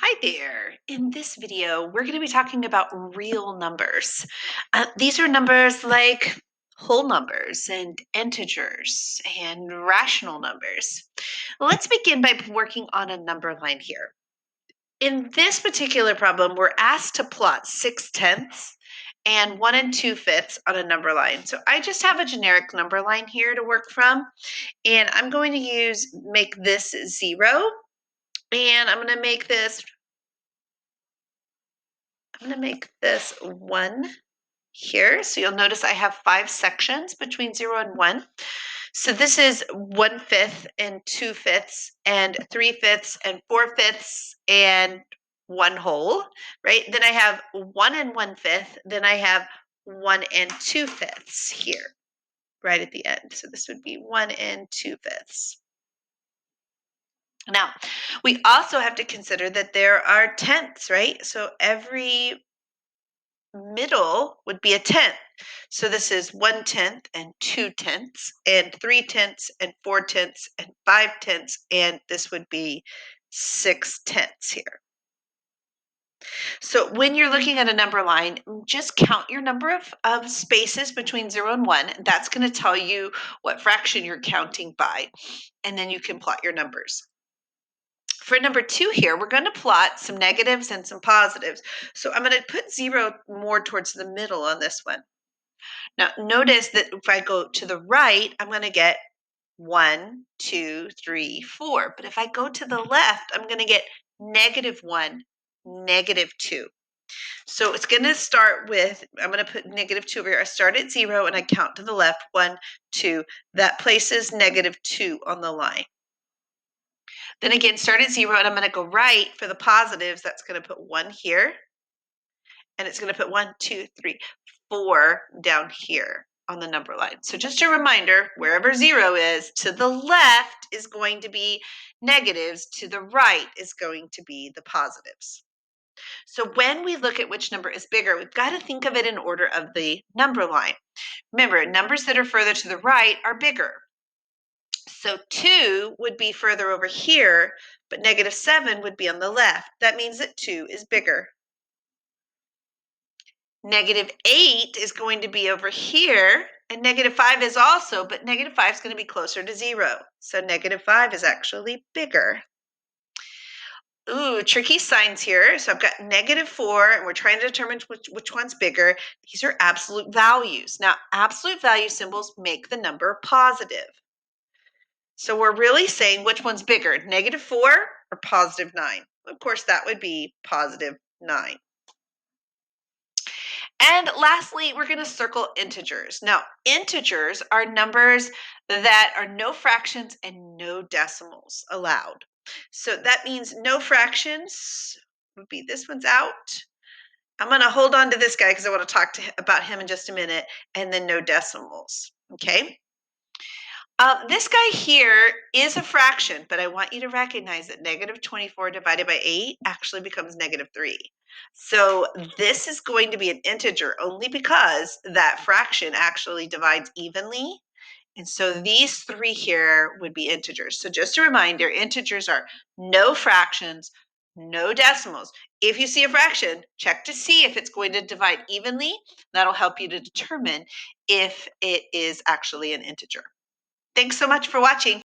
Hi there. In this video, we're going to be talking about real numbers. These are numbers like whole numbers and integers and rational numbers. Let's begin by working on a number line here. In this particular problem, we're asked to plot 6/10 and 1 2/5 on a number line. So I just have a generic number line here to work from, and I'm going to make this 0, and I'm going to make this 1 here. So you'll notice I have 5 sections between 0 and 1. So this is 1/5 and 2/5 and 3/5 and 4/5 and 1 whole, right? Then I have 1 and 1/5. Then I have 1 and 2/5 here, right at the end. So this would be 1 and 2/5. Now, we also have to consider that there are tenths, right? So every middle would be a tenth. So this is 1/10 and 2/10 and 3/10 and 4/10 and 5/10, and this would be 6/10 here. So when you're looking at a number line, just count your number of spaces between 0 and 1. That's going to tell you what fraction you're counting by, and then you can plot your numbers. For number 2 here, we're going to plot some negatives and some positives. So I'm going to put 0 more towards the middle on this one. Now, notice that if I go to the right, I'm going to get 1, 2, 3, 4. But if I go to the left, I'm going to get -1, -2. So it's going to start with, I'm going to put -2 over here. I start at 0 and I count to the left, 1, 2. That places -2 on the line. Then again, start at 0 and I'm going to go right for the positives. That's going to put 1 here. And it's going to put 1, 2, 3, 4 down here on the number line. So just a reminder, wherever 0 is, to the left is going to be negatives, to the right is going to be the positives. So when we look at which number is bigger, we've got to think of it in order of the number line. Remember, numbers that are further to the right are bigger. So 2 would be further over here, but -7 would be on the left. That means that 2 is bigger. -8 is going to be over here, and -5 is also, but -5 is going to be closer to 0. So -5 is actually bigger. Ooh, tricky signs here. So I've got -4, and we're trying to determine which one's bigger. These are absolute values. Now, absolute value symbols make the number positive. So we're really saying which one's bigger, -4 or +9? Of course, that would be +9. And lastly, we're going to circle integers. Now, integers are numbers that are no fractions and no decimals allowed. So that means no fractions would be, this one's out. I'm going to hold on to this guy because I want to talk about him in just a minute, and then no decimals. Okay. This guy here is a fraction, but I want you to recognize that -24 divided by 8 actually becomes -3. So this is going to be an integer only because that fraction actually divides evenly. And so these 3 here would be integers. So just a reminder, integers are no fractions, no decimals. If you see a fraction, check to see if it's going to divide evenly. That'll help you to determine if it is actually an integer. Thanks so much for watching.